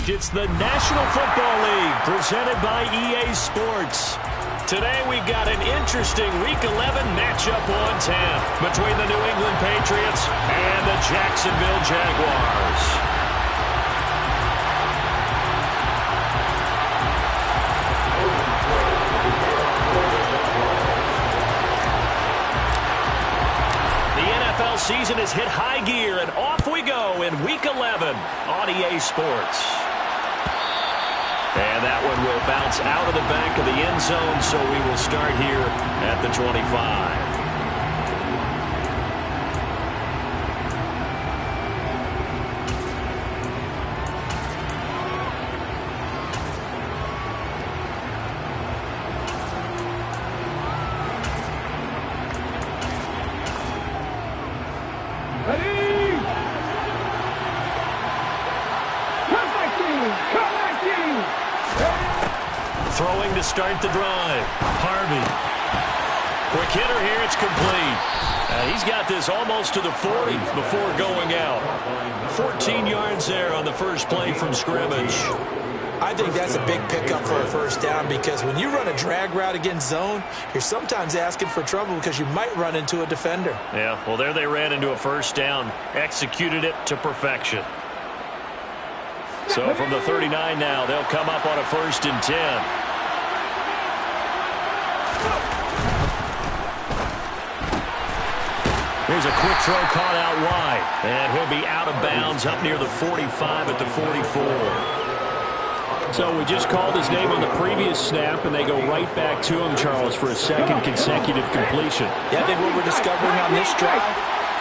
It's the National Football League presented by EA Sports. Today we've got an interesting Week 11 matchup on 10 between the New England Patriots and the Jacksonville Jaguars. Season has hit high gear, and off we go in Week 11 on EA Sports. And that one will bounce out of the back of the end zone, so we will start here at the 25. Throwing to start the drive. Harvey. Quick hitter here. It's complete. He's got this almost to the 40 before going out. 14 yards there on the first play from scrimmage. I think that's a big pickup for a first down because when you run a drag route against zone, you're sometimes asking for trouble because you might run into a defender. Yeah, well, there they ran into a first down. Executed it to perfection. So from the 39 now, they'll come up on a 1st and 10. Here's a quick throw caught out wide. And he'll be out of bounds up near the 45 at the 44. So we just called his name on the previous snap, and they go right back to him, Charles, for a second consecutive completion. Yeah, I think what we're discovering on this drive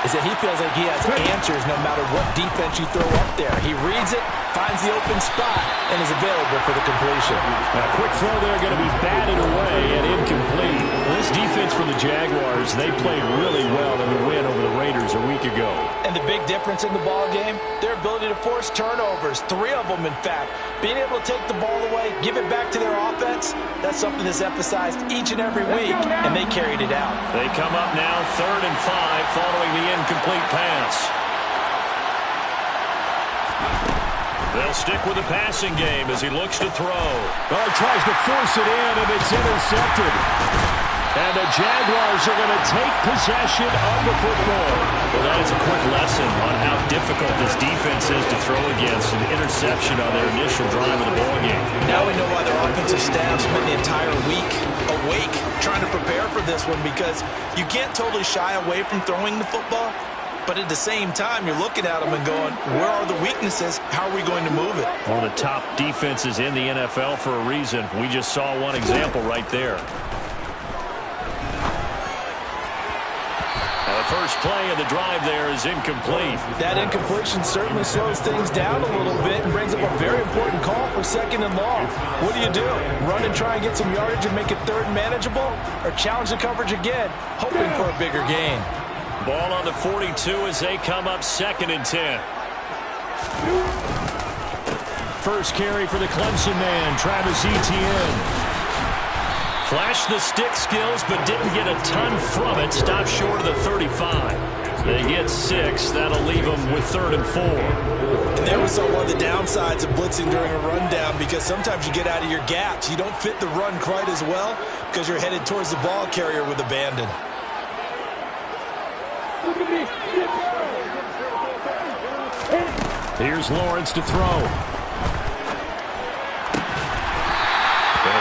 is that he feels like he has answers no matter what defense you throw up there. He reads it, finds the open spot, and is available for the completion. A quick throw there going to be batted away and incomplete. This defense for the Jaguars, they played really well in the win over the Raiders a week ago. And the big difference in the ball game, their ability to force turnovers, 3 of them in fact. Being able to take the ball away, give it back to their offense, that's something that's emphasized each and every week, and they carried it out. They come up now 3rd and 5 following the incomplete pass. They'll stick with the passing game as he looks to throw. Oh, he tries to force it in, and it's intercepted. And the Jaguars are going to take possession of the football. Well, that is a quick lesson on how difficult this defense is to throw against. An interception on their initial drive of the ballgame. Now we know why their offensive staff spent the entire week awake trying to prepare for this one, because you can't totally shy away from throwing the football. But at the same time, you're looking at them and going, where are the weaknesses? How are we going to move it? One of the top defenses in the NFL for a reason. We just saw one example right there. The first play of the drive there is incomplete. That incompletion certainly slows things down a little bit and brings up a very important call for 2nd and long. What do? Run and try and get some yardage and make it 3rd and manageable? Or challenge the coverage again, hoping for a bigger gain? Ball on the 42 as they come up 2nd and 10. First carry for the Clemson man, Travis Etienne. Flashed the stick skills, but didn't get a ton from it. Stopped short of the 35. They get 6. That'll leave them with 3rd and 4. And there we saw one of the downsides of blitzing during a rundown, because sometimes you get out of your gaps. You don't fit the run quite as well because you're headed towards the ball carrier with abandon. Here's Lawrence to throw.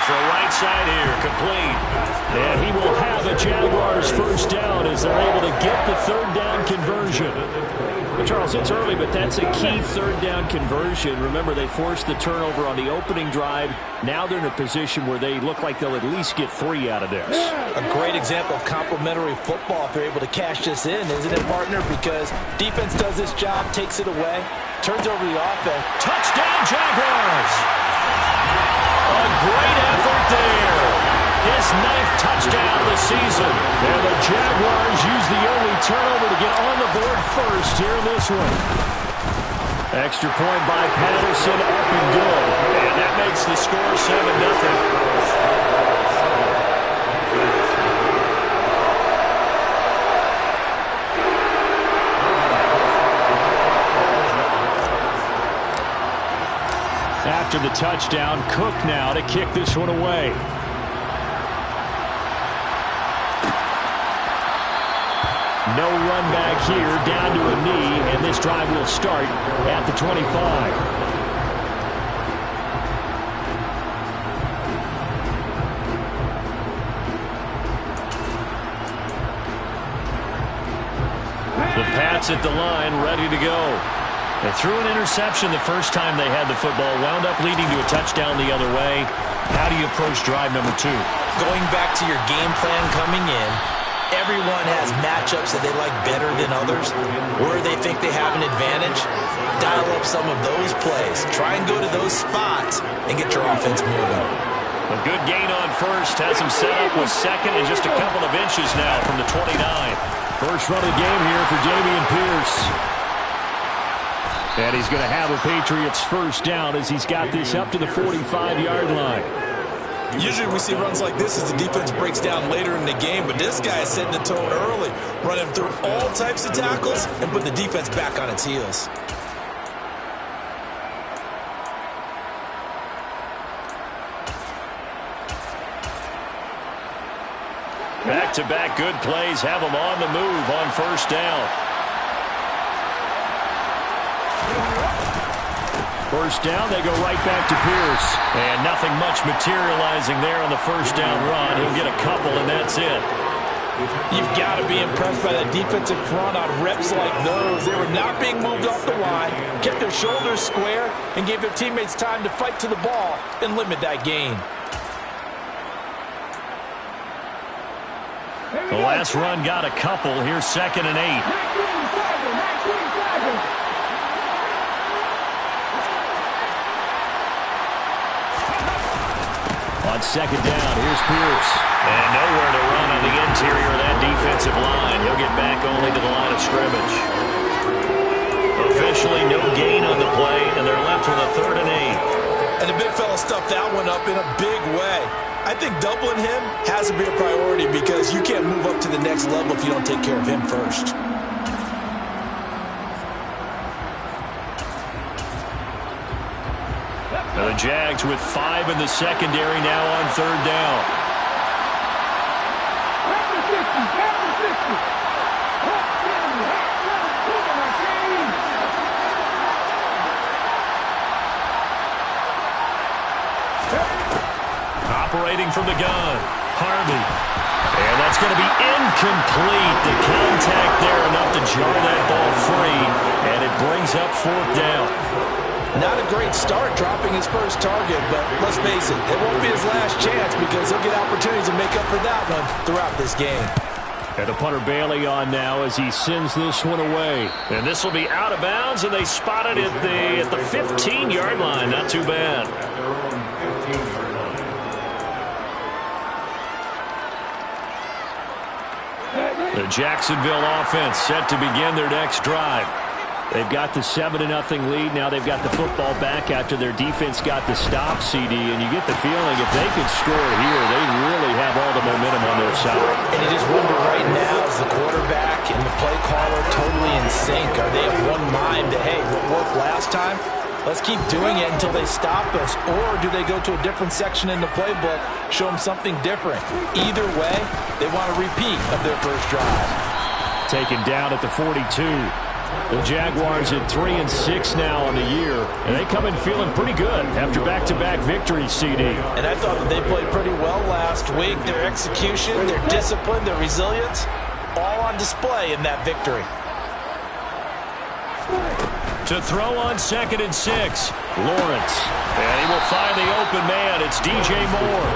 For right side here, complete. And he will have a Jaguars first down as they're able to get the 3rd down conversion. But Charles, it's early, but that's a key 3rd down conversion. Remember, they forced the turnover on the opening drive. Now they're in a position where they look like they'll at least get 3 out of this. A great example of complementary football if they're able to cash this in, isn't it, partner? Because defense does this job, takes it away, turns over the offense. Touchdown, Jaguars! A great effort there. His 9th touchdown of the season. And the Jaguars use the only turnover to get on the board first here in this one. Extra point by Patterson, up and good. And that makes the score 7-0. after the touchdown. Cook now to kick this one away. No run back here, down to a knee, and this drive will start at the 25. The Pats at the line, ready to go. They threw an interception the first time they had the football, wound up leading to a touchdown the other way. How do you approach drive number 2? Going back to your game plan coming in, everyone has matchups that they like better than others, where they think they have an advantage. Dial up some of those plays. Try and go to those spots and get your offense moving. A good gain on first has him set up with second and just a couple of inches now from the 29. First run of the game here for Dameon Pierce. And he's going to have a Patriots first down as he's got this up to the 45-yard line. Usually we see runs like this as the defense breaks down later in the game, but this guy is setting the tone early, running through all types of tackles and put the defense back on its heels. Back-to-back good plays have them on the move on first down. First down, they go right back to Pierce. And nothing much materializing there on the first down run. He'll get a couple, and that's it. You've got to be impressed by that defensive front on reps like those. They were not being moved off the line, kept their shoulders square, and gave their teammates time to fight to the ball and limit that gain. The last run got a couple. Here's 2nd and 8. On second down, here's Pierce. And nowhere to run on the interior of that defensive line. He'll get back only to the line of scrimmage. Officially no gain on the play, and they're left with a 3rd and 8. And the big fella stuffed that one up in a big way. I think doubling him has to be a priority because you can't move up to the next level if you don't take care of him first. Now the Jags with 5 in the secondary now on 3rd down. Operating from the gun, Harvey. And that's going to be incomplete. The contact there enough to jar that ball free, and it brings up 4th down. Not a great start dropping his first target, but let's face it, it won't be his last chance because he'll get opportunities to make up for that one throughout this game. And the punter Bailey on now as he sends this one away. And this will be out of bounds, and they spot it at the 15-yard line. Not too bad. The Jacksonville offense set to begin their next drive. They've got the 7-0 lead. Now they've got the football back after their defense got the stop, CD. And you get the feeling if they could score here, they really have all the momentum on their side. And you just wonder right now, is the quarterback and the play caller totally in sync? Are they of one mind that, hey, what worked last time? Let's keep doing it until they stop us. Or do they go to a different section in the playbook, show them something different? Either way, they want a repeat of their first drive. Taken down at the 42. The Jaguars at 3-6 now on the year, and they come in feeling pretty good after back-to-back victories, CD. And I thought that they played pretty well last week. Their execution, their discipline, their resilience, all on display in that victory. To throw on 2nd and 6, Lawrence. And he will find the open man. It's DJ Moore.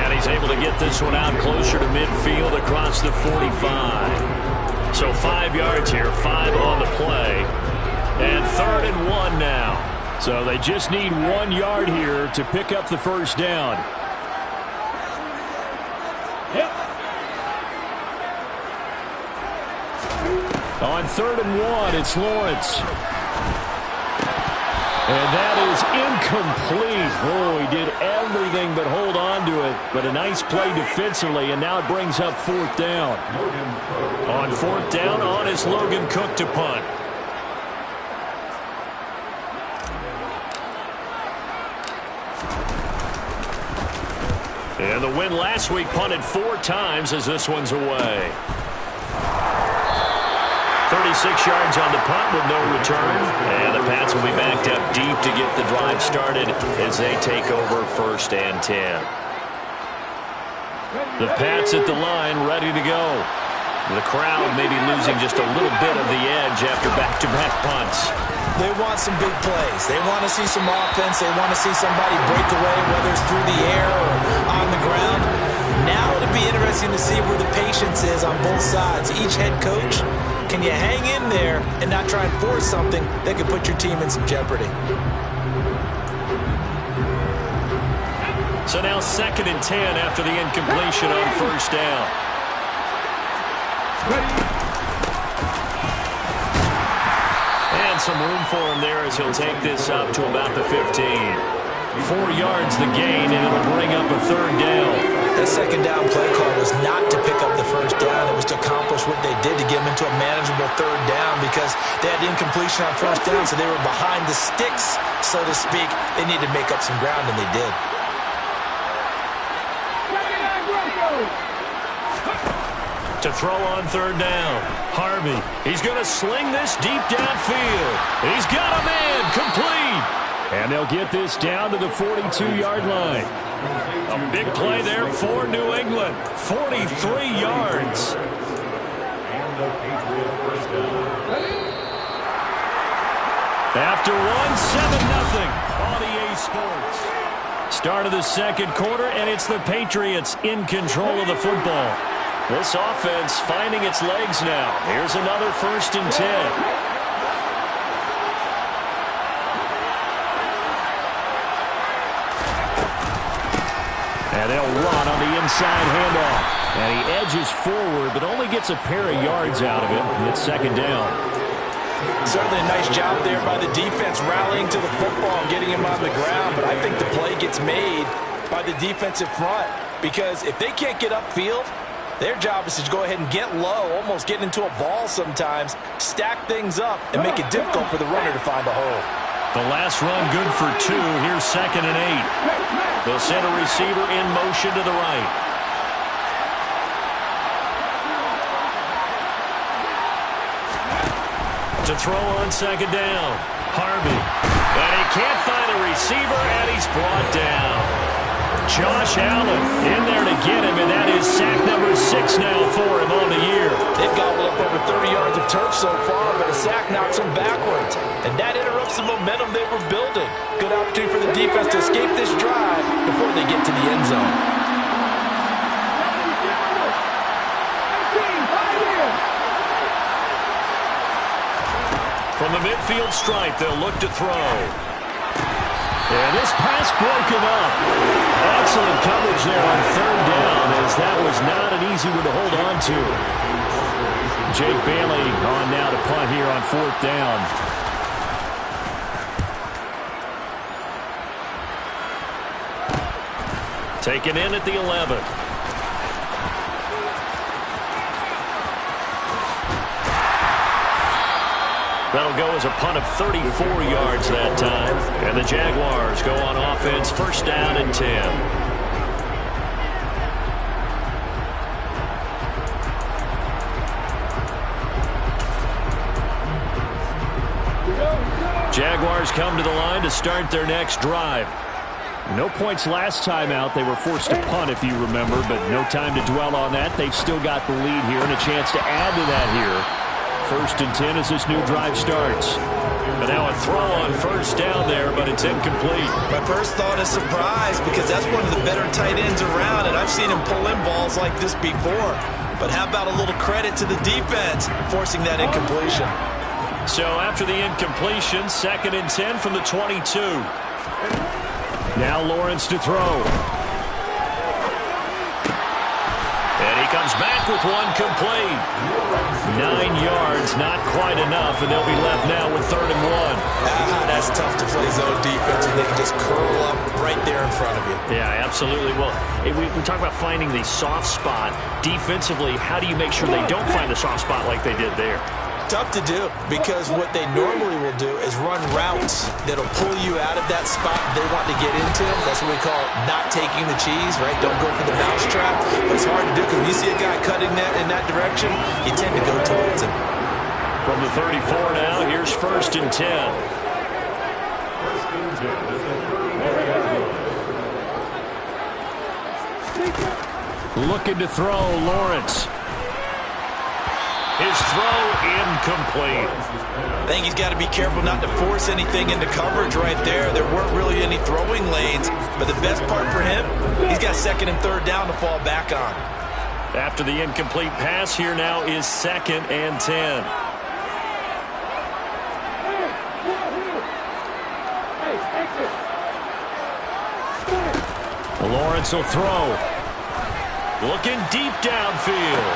And he's able to get this one out closer to midfield across the 45. So 5 yards here, 5 on the play. And 3rd and 1 now. So they just need 1 yard here to pick up the first down. On 3rd and 1, it's Lawrence. And that is incomplete. Oh, he did everything but hold on to it. But a nice play defensively, and now it brings up 4th down. On 4th down, on is Logan Cook to punt. And the win last week punted 4 times as this one's away. 36 yards on the punt with no return. And the Pats will be backed up deep to get the drive started as they take over 1st and 10. The Pats at the line, ready to go. The crowd may be losing just a little bit of the edge after back-to-back punts. They want some big plays. They want to see some offense. They want to see somebody break away, whether it's through the air or on the ground. Now it'll be interesting to see where the patience is on both sides. Each head coach, can you hang in there and not try and force something that could put your team in some jeopardy? So now 2nd and 10 after the incompletion on 1st down. And some room for him there as he'll take this up to about the 15. 4 yards the gain, and it'll bring up a 3rd down. That 2nd down play call was not to pick up the 1st down. It was to accomplish what they did to get them into a manageable 3rd down because they had incompletion on 1st down, so they were behind the sticks, so to speak. They needed to make up some ground, and they did. To throw on 3rd down. Harvey. He's going to sling this deep downfield. He's got a man. Complete. And they'll get this down to the 42-yard line. A big play there for New England. 43 yards. After 1, 7-0 on EA Sports. Start of the 2nd quarter, and it's the Patriots in control of the football. This offense finding its legs now. Here's another 1st and 10. And they'll run on the inside handoff. And he edges forward, but only gets a pair of yards out of it. And it's 2nd down. Certainly a nice job there by the defense rallying to the football and getting him on the ground. But I think the play gets made by the defensive front. Because if they can't get upfield, their job is to go ahead and get low, almost get into a ball sometimes, stack things up, and make it difficult for the runner to find a hole. The last run good for 2. Here's 2nd and 8. They'll send a receiver in motion to the right. To throw on 2nd down. Harvey. And he can't find a receiver, and he's brought down. Josh Allen in there to get him, and that is sack number 6 now for him on the year. They've gobbled up over 30 yards of turf so far, but a sack knocks them backwards. And that interrupts the momentum they were building. Good opportunity for the defense to escape this drive before they get to the end zone. From the midfield stripe, they'll look to throw. And this pass broken up. Excellent coverage there on 3rd down, as that was not an easy one to hold on to. Jake Bailey on now to punt here on 4th down. Taken in at the 11. That'll go as a punt of 34 yards that time. And the Jaguars go on offense, 1st down and 10. Jaguars come to the line to start their next drive. No points last time out. They were forced to punt, if you remember, but no time to dwell on that. They've still got the lead here and a chance to add to that here. 1st and 10 as this new drive starts. And now a throw on 1st down there, but it's incomplete. My first thought is surprise, because that's one of the better tight ends around, and I've seen him pull in balls like this before. But how about a little credit to the defense forcing that incompletion? So after the incompletion, 2nd and 10 from the 22. Now Lawrence to throw. And he comes back with one complete. 9 yards, not quite enough, and they'll be left now with 3rd and 1. That's tough to play zone defense when they can just curl up right there in front of you. Yeah, absolutely. Well, we talk about finding the soft spot. Defensively, how do you make sure they don't find the soft spot like they did there? Tough to do, because what they normally will do is run routes that'll pull you out of that spot they want to get into. That's what we call not taking the cheese, right? Don't go for the mousetrap. But it's hard to do, because when you see a guy cutting that in that direction, you tend to go towards him. From the 34 now, here's 1st and 10. Looking to throw, Lawrence. His throw incomplete. I think he's got to be careful not to force anything into coverage right there. There weren't really any throwing lanes, but the best part for him, he's got 2nd and 3rd down to fall back on. After the incomplete pass, here now is 2nd and 10. Lawrence will throw. Looking deep downfield.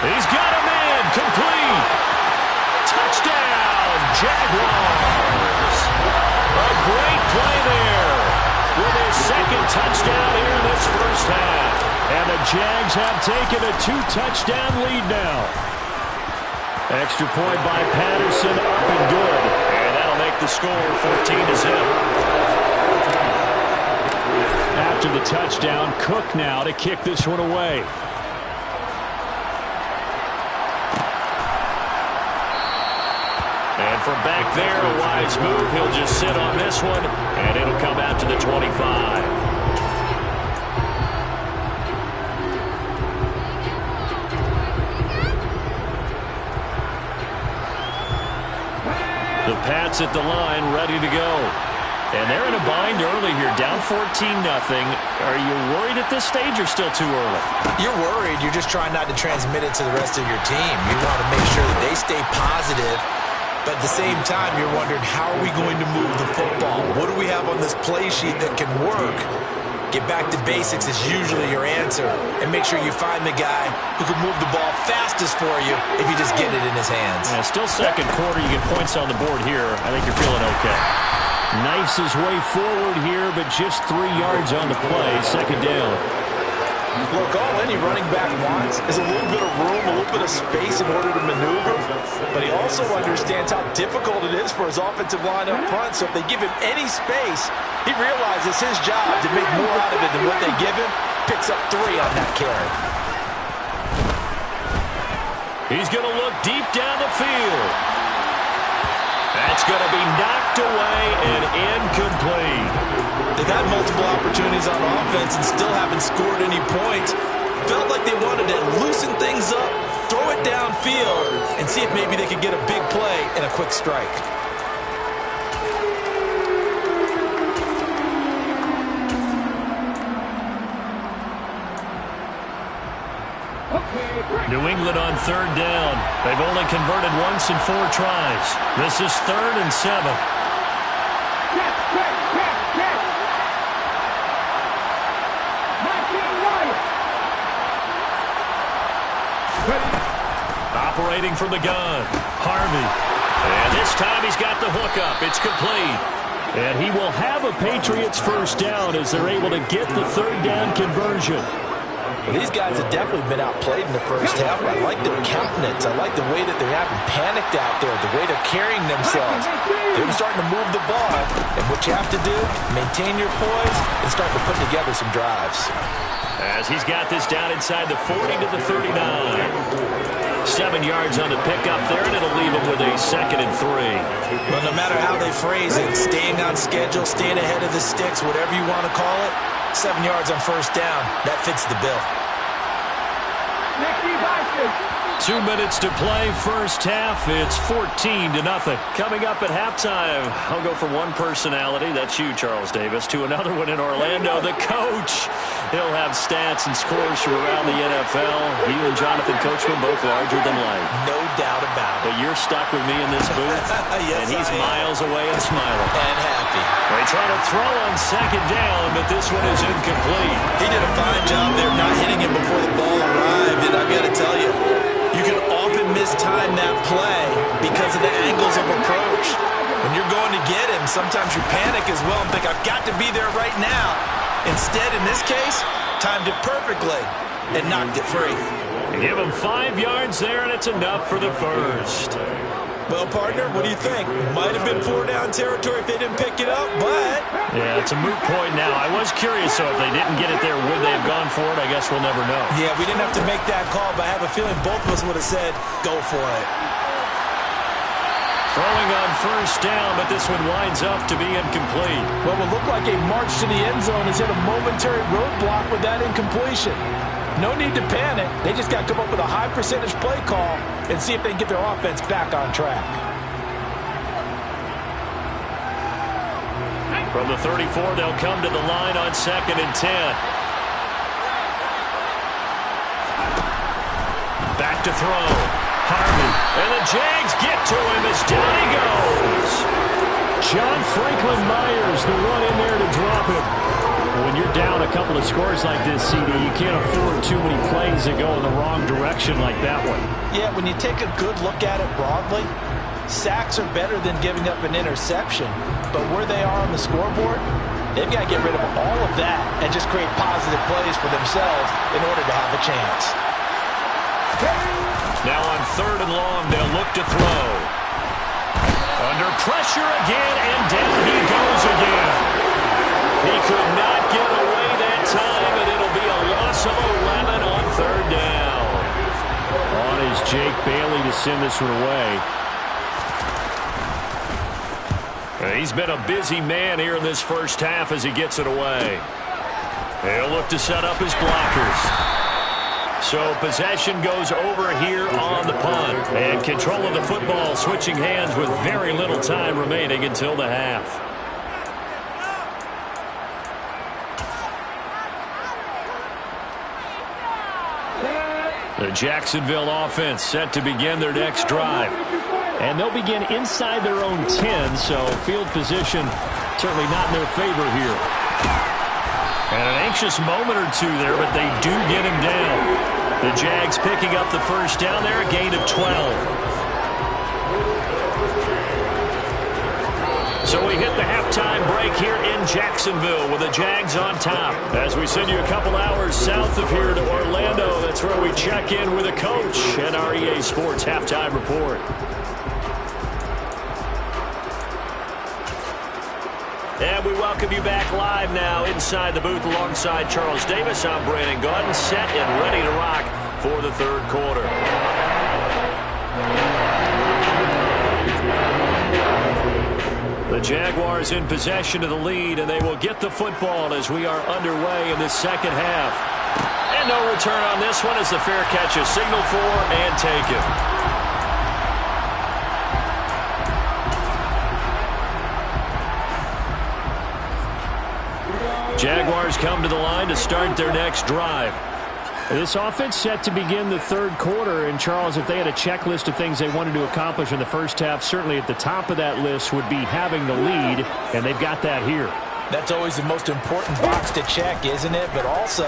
He's got him in. Complete. Touchdown, Jaguars. A great play there with his 2nd touchdown here in this first half. And the Jags have taken a 2-touchdown lead now. Extra point by Patterson, up and good. And that'll make the score 14-0. After the touchdown, Cook now to kick this one away. And from back there, a wise move. He'll just sit on this one, and it'll come out to the 25. The Pats at the line, ready to go. And they're in a bind early here, down 14-0. Are you worried at this stage or still too early? You're worried. You're just trying not to transmit it to the rest of your team. You want to make sure that they stay positive, but at the same time, you're wondering, how are we going to move the football? What do we have on this play sheet that can work? Get back to basics is usually your answer, and make sure you find the guy who can move the ball fastest for you if you just get it in his hands. Yeah, still 2nd quarter. You get points on the board here. I think you're feeling okay. Knifes his way forward here, but just 3 yards on the play. 2nd down. Look, all any running back wants is a little bit of room, a little bit of space in order to maneuver. But he also understands how difficult it is for his offensive line up front. So if they give him any space, he realizes his job to make more out of it than what they give him. Picks up 3 on that carry. He's going to look deep down the field. That's going to be knocked away and incomplete. They've had multiple opportunities on offense and still haven't scored any points. Felt like they wanted to loosen things up, throw it downfield, and see if maybe they could get a big play and a quick strike. New England on 3rd down. They've only converted once in 4 tries. This is 3rd and 7. Operating from the gun, Harvey. And this time he's got the hook up. It's complete. And he will have a Patriots 1st down as they're able to get the 3rd down conversion. Well, these guys have definitely been outplayed in the first half. I like their countenance. I like the way that they're having panicked out there, the way they're carrying themselves. They're starting to move the ball. And what you have to do, maintain your poise and start to put together some drives. As he's got this down inside the 40 to the 39. 7 yards on the pickup there, and it'll leave him with a 2nd and 3. But no matter how they phrase it, staying on schedule, staying ahead of the sticks, whatever you want to call it, 7 yards on 1st down, that fits the bill. 2 minutes to play, first half. It's 14-0. Coming up at halftime, I'll go from one personality, that's you, Charles Davis, to another one in Orlando, the coach. He'll have stats and scores from around the NFL. You and Jonathan Coachman both larger than life. No doubt about it. But you're stuck with me in this booth, yes, and he's miles away and smiling. And happy. They try to throw on 2nd down, but this one is incomplete. He did a fine job there not hitting him before the ball arrived, and I've got to tell you, you can often mistime that play because of the angles of approach. When you're going to get him, sometimes you panic as well and think, I've got to be there right now. Instead, in this case, timed it perfectly and knocked it free. Give him 5 yards there, and it's enough for the first. Well, partner, what do you think? Might have been 4-down territory if they didn't pick it up, but... Yeah, it's a moot point now. I was curious, so if they didn't get it there, would they have gone for it? I guess we'll never know. Yeah, we didn't have to make that call, but I have a feeling both of us would have said, go for it. Throwing on first down, but this one winds up to be incomplete. What will look like a march to the end zone has hit a momentary roadblock with that incompletion. No need to panic. They just got to come up with a high percentage play call and see if they can get their offense back on track. From the 34, they'll come to the line on 2nd and 10. Back to throw. Harvey. And the Jags get to him as down he goes. John Franklin Myers, the one in there to drop him. When you're down a couple of scores like this, CD, you can't afford too many plays that go in the wrong direction like that one. Yeah, when you take a good look at it broadly, sacks are better than giving up an interception. But where they are on the scoreboard, they've got to get rid of all of that and just create positive plays for themselves in order to have a chance. Now on 3rd and long, they'll look to throw. Under pressure again, and down he goes again. He could not get away that time, and it'll be a loss of 11 on 3rd down. On is Jake Bailey to send this one away. He's been a busy man here in this first half as he gets it away. He'll look to set up his blockers. So possession goes over here on the punt. And control of the football switching hands with very little time remaining until the half. The Jacksonville offense set to begin their next drive. And they'll begin inside their own 10, so field position certainly not in their favor here. And an anxious moment or two there, but they do get him down. The Jags picking up the first down there, a gain of 12. So we hit the halftime break here in Jacksonville with the Jags on top. As we send you a couple hours south of here to Orlando, that's where we check in with a coach and our EA Sports halftime report. And we welcome you back live now inside the booth alongside Charles Davis. I'm Brandon Gaudin, set and ready to rock for the 3rd quarter. The Jaguars in possession of the lead, and they will get the football as we are underway in the 2nd half. And no return on this one as the fair catch is signaled for and taken. Jaguars come to the line to start their next drive. This offense set to begin the 3rd quarter. And, Charles, if they had a checklist of things they wanted to accomplish in the first half, certainly at the top of that list would be having the lead, and they've got that here. That's always the most important box to check, isn't it? But also,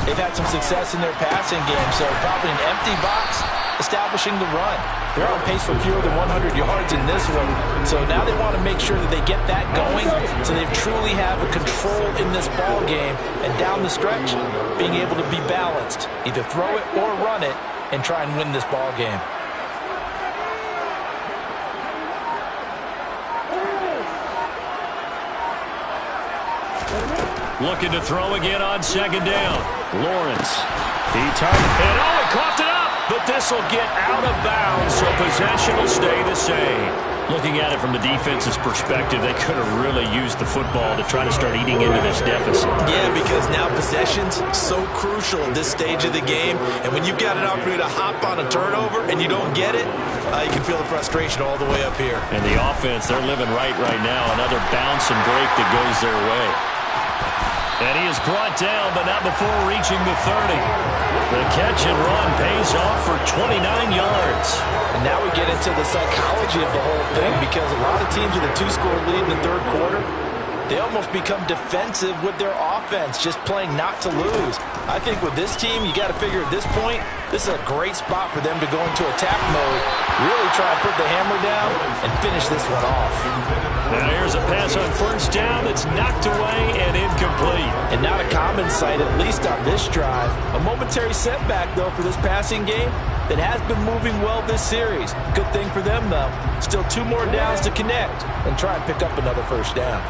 they've had some success in their passing game, so probably an empty box establishing the run. They're on pace for fewer than 100 yards in this one, so now they want to make sure that they get that going so they truly have a control in this ball game, and down the stretch, being able to be balanced, either throw it or run it, and try and win this ball game. Looking to throw again on 2nd down. Lawrence. He coughed it up, but this will get out of bounds, so possession will stay the same. Looking at it from the defense's perspective, they could have really used the football to try to start eating into this deficit. Yeah, because now possession's so crucial at this stage of the game, and when you've got an opportunity to hop on a turnover and you don't get it, you can feel the frustration all the way up here. And the offense, they're living right now. Another bounce and break that goes their way. And he is brought down, but not before reaching the 30. The catch and run pays off for 29 yards. And now we get into the psychology of the whole thing, because a lot of teams with a 2-score lead in the 3rd quarter, they almost become defensive with their offense, just playing not to lose. I think with this team, you got to figure at this point, this is a great spot for them to go into attack mode, really try and put the hammer down and finish this one off. Now here's a pass on first down that's knocked away and incomplete. And not a common sight, at least on this drive. A momentary setback, though, for this passing game that has been moving well this series. Good thing for them, though. Still 2 more downs to connect and try and pick up another first down.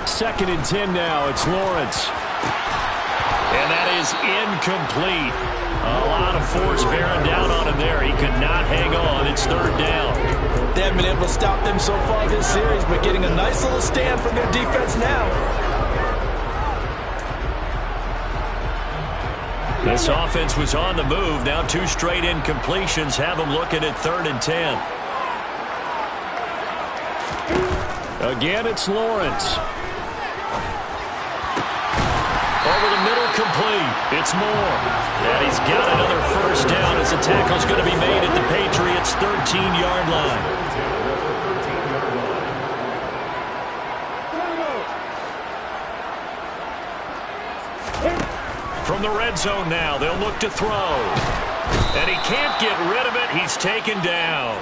Second and 10 now. It's Lawrence. And that is incomplete. A lot of force bearing down on him there. He could not hang on. It's third down. They haven't been able to stop them so far this series, but getting a nice little stand from their defense now. This offense was on the move. Now 2 straight incompletions have them looking at third and 10. Again, it's Lawrence. Over the middle, complete. It's Moore. And he's got another first down as the tackle's going to be made at the Patriots' 13-yard line. From the red zone now, they'll look to throw. And he can't get rid of it. He's taken down.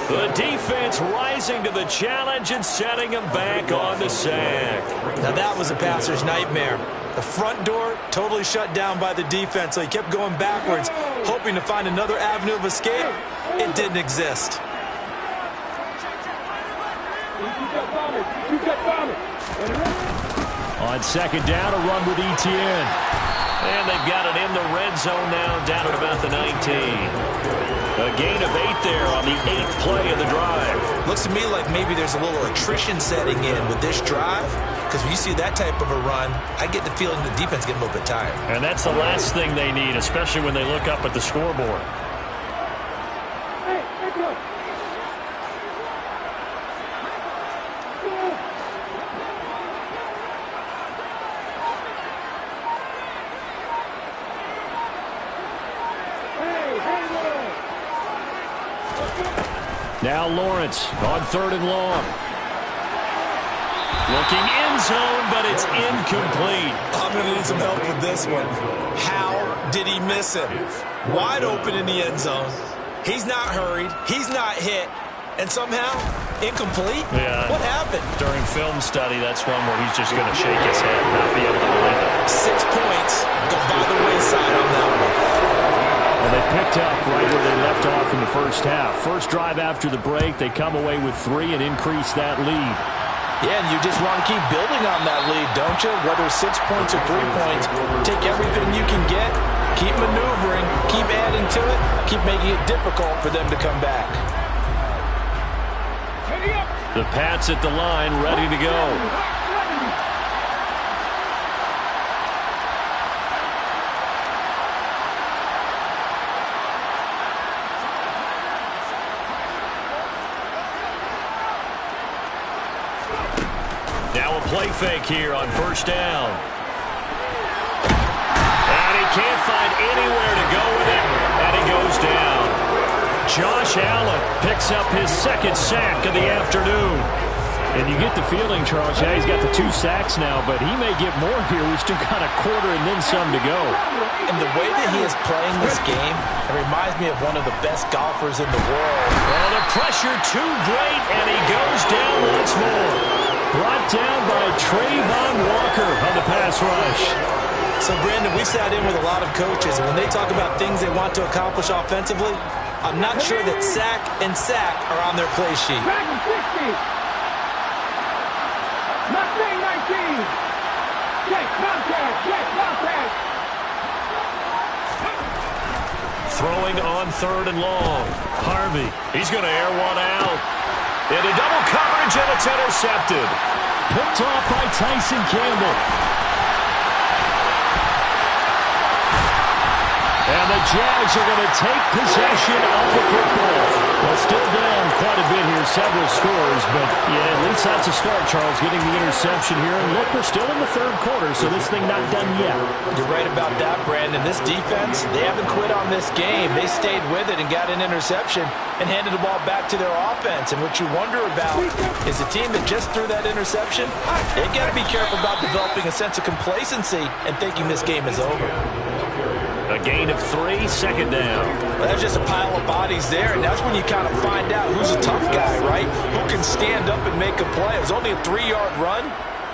The defense rising to the challenge and setting him back on the sack. Now that was a passer's nightmare. The front door totally shut down by the defense, so he kept going backwards, hoping to find another avenue of escape. It didn't exist. On second down, a run with Etienne. And they've got it in the red zone now, down at about the 19. A gain of 8 there on the 8th play of the drive. Looks to me like maybe there's a little attrition setting in with this drive, because when you see that type of a run, I get the feeling the defense getting a little bit tired. And that's the last thing they need, especially when they look up at the scoreboard. Now Lawrence on third and long. Looking end zone, but it's incomplete. I'm going to need some help with this one. How did he miss him? Wide open in the end zone. He's not hurried. He's not hit. And somehow, incomplete? Yeah. What happened? During film study, that's one where he's just going to shake his head and not be able to believe it. 6 points go by the wayside on that one. And they picked up right where they left off in the first half. First drive after the break, they come away with 3 and increase that lead. Yeah, and you just want to keep building on that lead, don't you? Whether 6 points or 3 points, take everything you can get, keep maneuvering, keep adding to it, keep making it difficult for them to come back. The Pats at the line, ready to go. Now a play fake here on first down. And he can't find anywhere to go with it, and he goes down. Josh Allen picks up his second sack of the afternoon. And you get the feeling, Charles, yeah, he's got the 2 sacks now, but he may get more here. We've still got a quarter and then some to go. And the way that he is playing this game, it reminds me of one of the best golfers in the world. Well, the pressure too great, and he goes down once more. Brought down by Trayvon Walker on the pass rush. So, Brandon, we sat in with a lot of coaches, and when they talk about things they want to accomplish offensively, I'm not sure that sack and sack are on their play sheet. Throwing on third and long. Harvey, he's going to air one out. Into double coverage, and it's intercepted. Picked off by Tyson Campbell. And the Jags are going to take possession of the football. Well, still down quite a bit here, several scores, but yeah, at least that's a start, Charles, getting the interception here. And look, we're still in the third quarter, so this thing not done yet. You're right about that, Brandon. This defense, they haven't quit on this game. They stayed with it and got an interception and handed the ball back to their offense. And what you wonder about is the team that just threw that interception, they got to be careful about developing a sense of complacency and thinking this game is over. A gain of 3, second down. Well, there's just a pile of bodies there, and that's when you kind of find out who's a tough guy, right? Who can stand up and make a play. It was only a 3-yard run,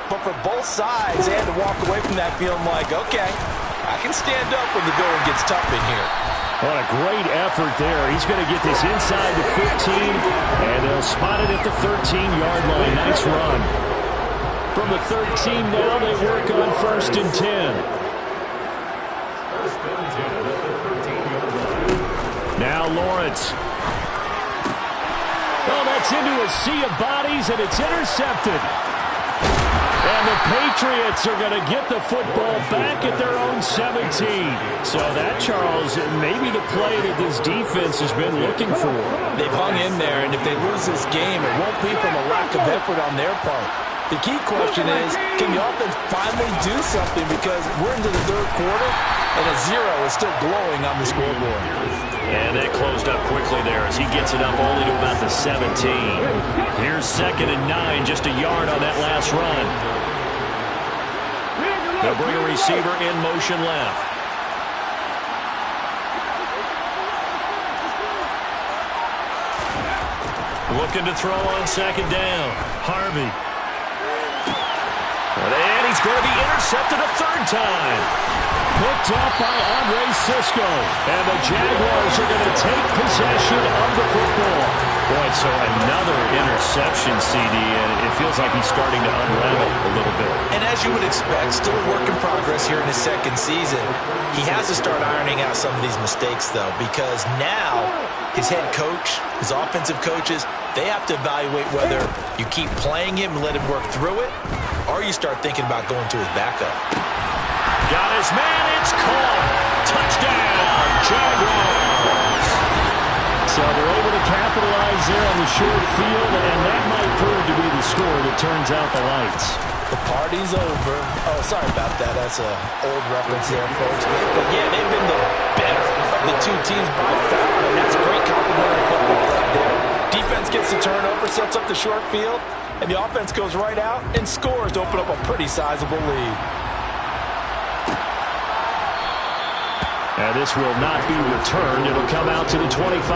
but for both sides, they had to walk away from that feeling like, okay, I can stand up when the going gets tough in here. What a great effort there. He's going to get this inside the 15, and they'll spot it at the 13-yard line. Nice run. From the 13 now, they work on 1st and 10. Now Lawrence. Oh, that's into a sea of bodies, and it's intercepted. And the Patriots are going to get the football back at their own 17. So that, Charles, maybe the play that this defense has been looking for. They've hung in there, and if they lose this game, it won't be from a lack of effort on their part. The key question is, can the offense finally do something? Because we're into the third quarter, and a 0 is still glowing on the scoreboard. And that closed up quickly there as he gets it up only to about the 17. Here's 2nd and 9, just a yard on that last run. They'll bring a receiver in motion left. Looking to throw on 2nd down. Harvey. And he's going to be intercepted a 3rd time. Picked up by Andre Sisco. And the Jaguars are going to take possession of the football. Boy, so another interception, CD, and it feels like he's starting to unravel a little bit. And as you would expect, still a work in progress here in his 2nd season. He has to start ironing out some of these mistakes, though, because now his head coach, his offensive coaches, they have to evaluate whether you keep playing him and let him work through it, or you start thinking about going to his backup. Got his man, it's caught. Touchdown, Jaguars. So they're able to capitalize there on the short field, and that might prove to be the score that turns out the lights. The party's over. Oh, sorry about that. That's an old reference there, folks. But, yeah, they've been the better of the two teams by far, and that's a great complimentary football right there. Defense gets the turnover, sets up the short field, and the offense goes right out and scores to open up a pretty sizable lead. And this will not be returned. It'll come out to the 25.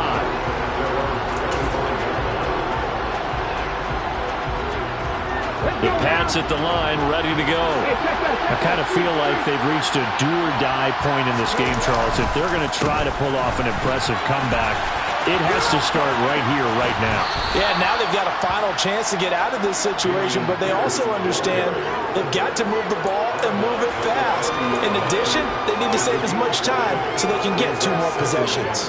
The Pats at the line, ready to go. I kind of feel like they've reached a do-or-die point in this game, Charles. If they're going to try to pull off an impressive comeback, it has to start right here, right now. Yeah, now they've got a final chance to get out of this situation, but they also understand they've got to move the ball and move it fast. In addition, they need to save as much time so they can get 2 more possessions.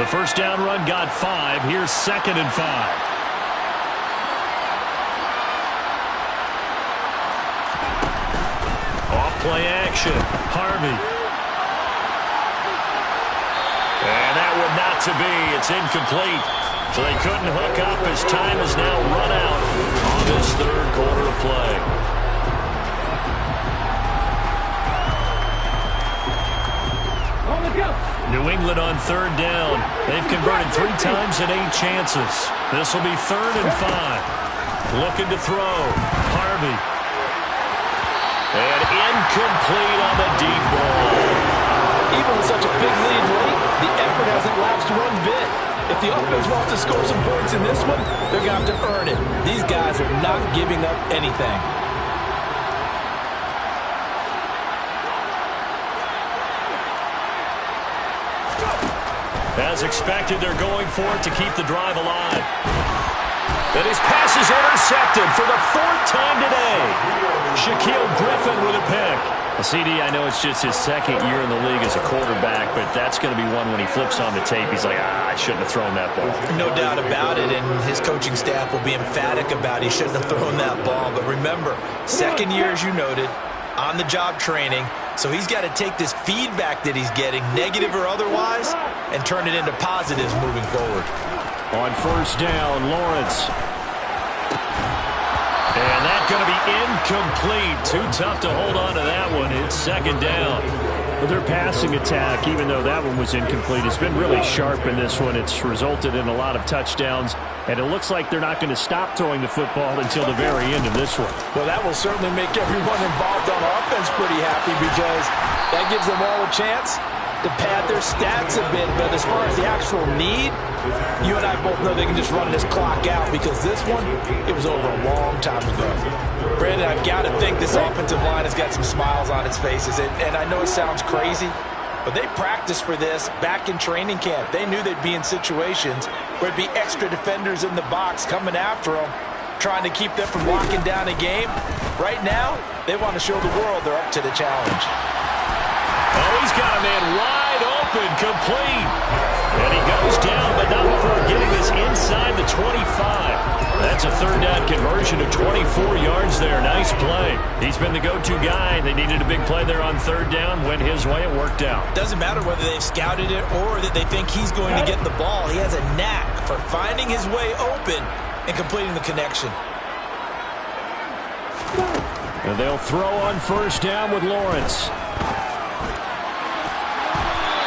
The first down run got 5. Here's 2nd and 5. Play action. Harvey. And that one not to be. It's incomplete. So they couldn't hook up as time is now run out on this third quarter of play. New England on 3rd down. They've converted 3 times in 8 chances. This will be 3rd and 5. Looking to throw. Harvey. And incomplete on the deep ball. Even with such a big lead late, the effort hasn't lapsed one bit. If the offense wants to score some points in this one, they're going to have to earn it. These guys are not giving up anything. As expected, they're going for it to keep the drive alive. And his pass is intercepted for the 4th time today. Shaquille Griffin with a pick. CD, I know it's just his 2nd year in the league as a quarterback, but that's going to be one when he flips on the tape. He's like, I shouldn't have thrown that ball. No doubt about it, and his coaching staff will be emphatic about he shouldn't have thrown that ball. But remember, 2nd year, as you noted, on-the-job training. So he's got to take this feedback that he's getting, negative or otherwise, and turn it into positives moving forward. On first down, Lawrence. And that's going to be incomplete. Too tough to hold on to that one. It's second down. But their passing attack, even though that one was incomplete, has been really sharp in this one. It's resulted in a lot of touchdowns, and it looks like they're not going to stop throwing the football until the very end of this one. Well, that will certainly make everyone involved on offense pretty happy because that gives them all a chance to pad their stats a bit. But as far as the actual need, you and I both know they can just run this clock out because this one, it was over a long time ago. Brandon, I've got to think this offensive line has got some smiles on its faces. And I know it sounds crazy, but they practiced for this back in training camp. They knew they'd be in situations where it'd be extra defenders in the box coming after them, trying to keep them from locking down a game. Right now, they want to show the world they're up to the challenge. Oh, he's got a man wide open, complete. And he goes down, but not before getting this inside the 25. That's a third down conversion of 24 yards there. Nice play. He's been the go-to guy. They needed a big play there on third down. Went his way. It worked out. Doesn't matter whether they've scouted it or that they think he's going to get the ball. He has a knack for finding his way open and completing the connection. And they'll throw on first down with Lawrence.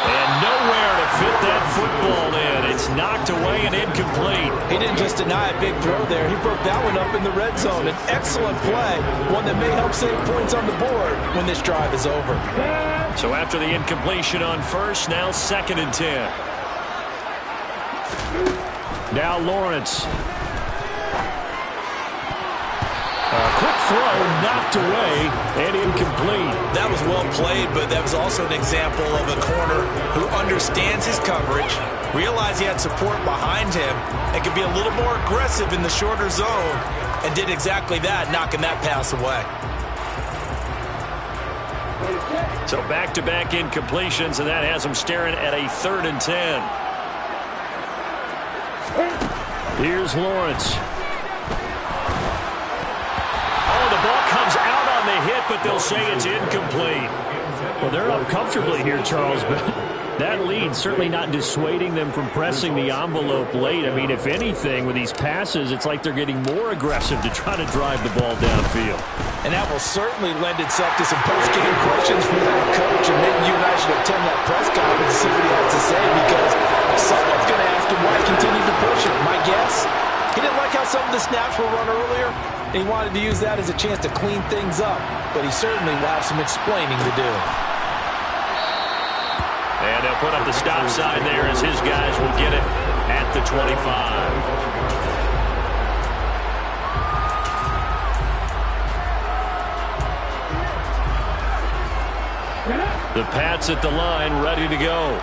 And nowhere to fit that football in. It's knocked away and incomplete. He didn't just deny a big throw there. He broke that one up in the red zone. An excellent play, one that may help save points on the board when this drive is over. So after the incompletion on first, now 2nd and 10. Now Lawrence. A quick throw, knocked away, and incomplete. That was well played, but that was also an example of a corner who understands his coverage, realized he had support behind him, and could be a little more aggressive in the shorter zone, and did exactly that, knocking that pass away. So back-to-back incompletions, and that has him staring at a 3rd and 10. Here's Lawrence. Hit, but they'll say it's incomplete. Well, they're up comfortably here, Charles, but that lead certainly not dissuading them from pressing the envelope late. I mean, if anything, with these passes, it's like they're getting more aggressive to try to drive the ball downfield. And that will certainly lend itself to some post-game questions from that coach, and maybe you and I should attend that press conference and see what he has to say, because someone's going to ask him why he continued to push it. My guess, he didn't like how some of the snaps were run earlier. He wanted to use that as a chance to clean things up, but he certainly will have some explaining to do. And they'll put up the stop sign there as his guys will get it at the 25. The Pats at the line, ready to go.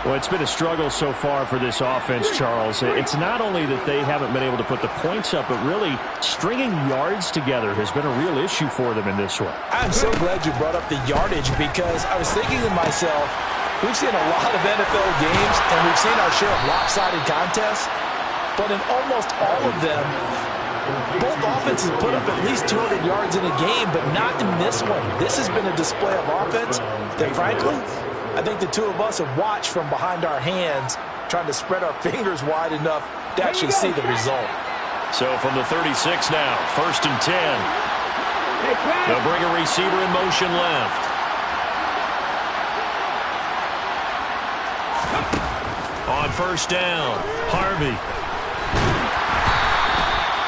Well, it's been a struggle so far for this offense, Charles. It's not only that they haven't been able to put the points up, but really stringing yards together has been a real issue for them in this one. I'm so glad you brought up the yardage, because I was thinking to myself, we've seen a lot of NFL games, and we've seen our share of lopsided contests, but in almost all of them, both offenses put up at least 200 yards in a game, but not in this one. This has been a display of offense that, frankly, I think the two of us have watched from behind our hands, trying to spread our fingers wide enough to actually see the result. So from the 36 now, 1st and 10. They'll bring a receiver in motion left. On first down, Harvey.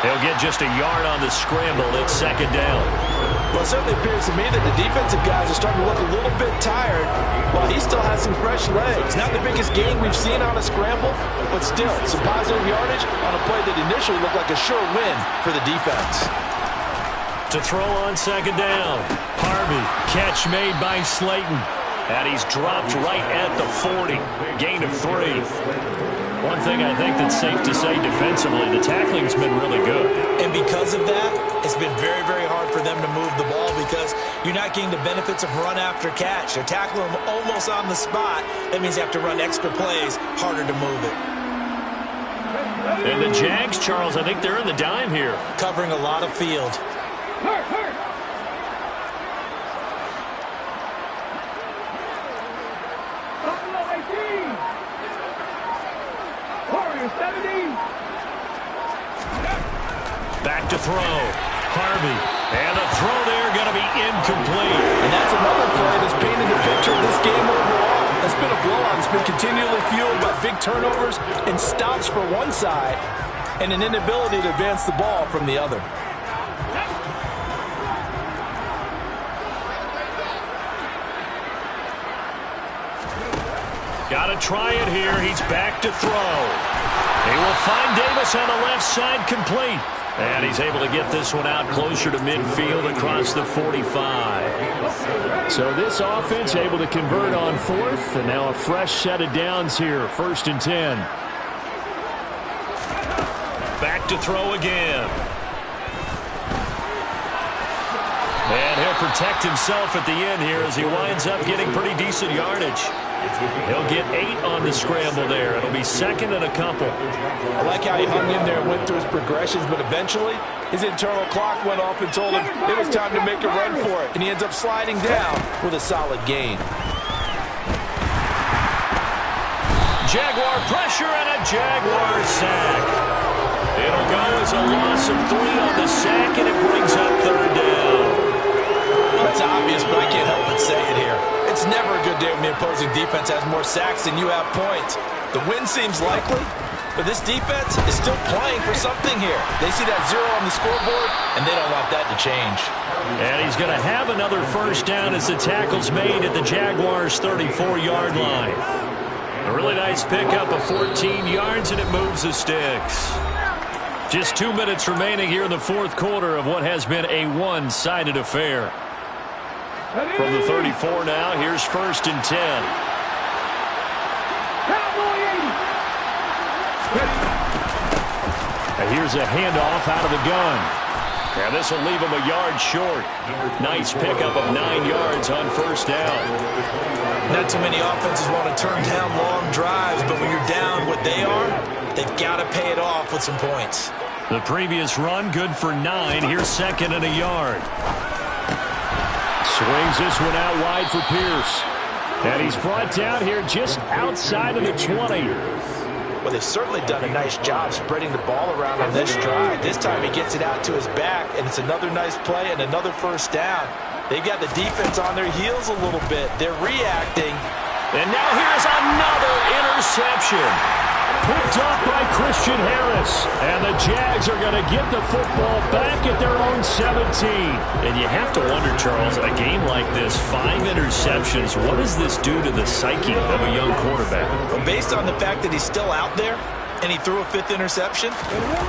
He'll get just a yard on the scramble. It's 2nd down. Well, it certainly appears to me that the defensive guys are starting to look a little bit tired, while he still has some fresh legs. Not the biggest gain we've seen on a scramble, but still some positive yardage on a play that initially looked like a sure win for the defense. To throw on 2nd down, Harvey. Catch made by Slayton. And he's dropped right at the 40. Gain of 3. One thing I think that's safe to say defensively, the tackling's been really good. And because of that, it's been very, very hard for them to move the ball, because you're not getting the benefits of run after catch. They're tackling them almost on the spot. That means they have to run extra plays, harder to move it. And the Jags, Charles, I think they're in the dime here. Covering a lot of field. Back to throw. Harvey. And the throw there going to be incomplete. And that's another play that's painted the picture of this game overall. It's been a blowout. It's been continually fueled by big turnovers and stops for one side and an inability to advance the ball from the other. Got to try it here. He's back to throw. He will find Davis on the left side, complete. And he's able to get this one out closer to midfield across the 45. So this offense able to convert on fourth, and now a fresh set of downs here, 1st and 10. Back to throw again. And he'll protect himself at the end here as he winds up getting pretty decent yardage. He'll get 8 on the scramble there. It'll be 2nd and a couple. I like how he hung in there and went through his progressions, but eventually his internal clock went off and told him it was time to make a run for it, and he ends up sliding down with a solid gain. Jaguar pressure and a Jaguar sack. It'll go as a loss of 3 on the sack, and it brings up 3rd down. It's obvious, but I can't help but say it here. It's never a good day when the opposing defense has more sacks than you have points. The win seems likely, but this defense is still playing for something here. They see that 0 on the scoreboard, and they don't want that to change. And he's going to have another 1st down as the tackle's made at the Jaguars' 34-yard line. A really nice pickup of 14 yards, and it moves the sticks. Just 2 minutes remaining here in the 4th quarter of what has been a one-sided affair. From the 34 now, here's 1st and 10. And here's a handoff out of the gun. And this will leave him a yard short. Nice pickup of 9 yards on 1st down. Not too many offenses want to turn down long drives, but when you're down what they are, they've got to pay it off with some points. The previous run, good for 9. Here's 2nd and a yard. Swings this one out wide for Pierce. And he's brought down here just outside of the 20. Well, they've certainly done a nice job spreading the ball around on this drive. This time he gets it out to his back, and it's another nice play and another 1st down. They've got the defense on their heels a little bit. They're reacting. And now here's another interception. Picked up by Christian Harris. And the Jags are going to get the football back at their own 17. And you have to wonder, Charles, a game like this, 5 interceptions, what does this do to the psyche of a young quarterback? Well, based on the fact that he's still out there and he threw a 5th interception,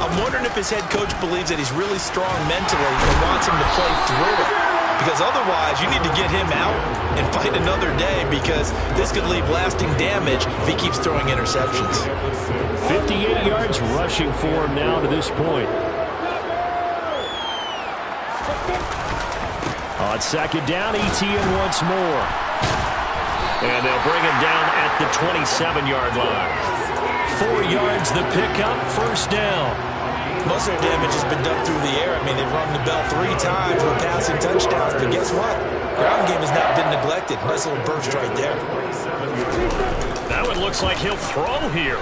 I'm wondering if his head coach believes that he's really strong mentally and wants him to play through it. Because otherwise, you need to get him out and fight another day, because this could leave lasting damage if he keeps throwing interceptions. 58 yards rushing for him now to this point. On 2nd down, ETN once more. And they'll bring him down at the 27-yard line. 4 yards the pickup, 1st down. Most of their damage has been done through the air. I mean, they've rung the bell 3 times with passing touchdowns, but guess what? Ground game has not been neglected. Nice little burst right there. Now it looks like he'll throw here.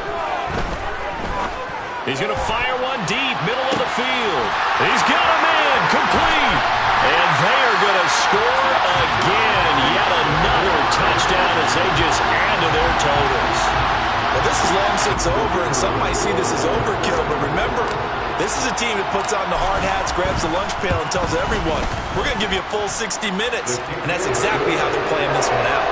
He's going to fire one deep, middle of the field. He's got a man, complete. And they are going to score again. Yet another touchdown as they just add to their totals. Well, this is long since over, and some might see this as overkill, but remember, this is a team that puts on the hard hats, grabs the lunch pail, and tells everyone, we're going to give you a full 60 minutes. And that's exactly how they're playing this one out.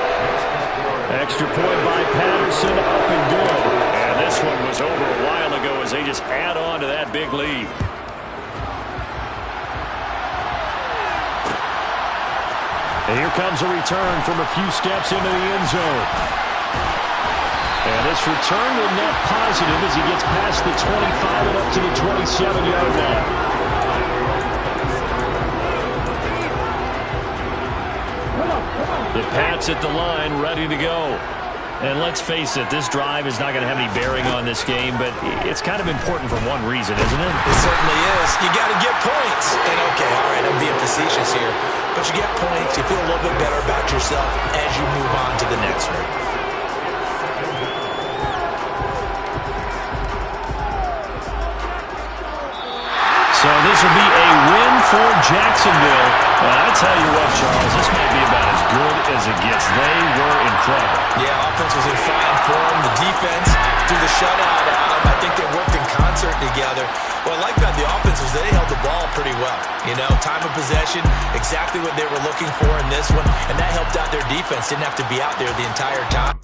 Extra point by Patterson, up and good. And this one was over a while ago as they just add on to that big lead. And here comes a return from a few steps into the end zone. And this return will net positive as he gets past the 25 and up to the 27-yard line. The Pats at the line, ready to go. And let's face it, this drive is not going to have any bearing on this game, but it's kind of important for one reason, isn't it? It certainly is. You got to get points. And okay, all right, I'm being facetious here, but you get points, you feel a little bit better about yourself as you move on to the next one. Jacksonville. I tell you what, Charles, this might be about as good as it gets. They were incredible. Yeah, offense was in fine form. The defense threw the shutout at them. I think they worked in concert together. What I like about the offense was they held the ball pretty well. You know, time of possession, exactly what they were looking for in this one, and that helped out their defense. Didn't have to be out there the entire time.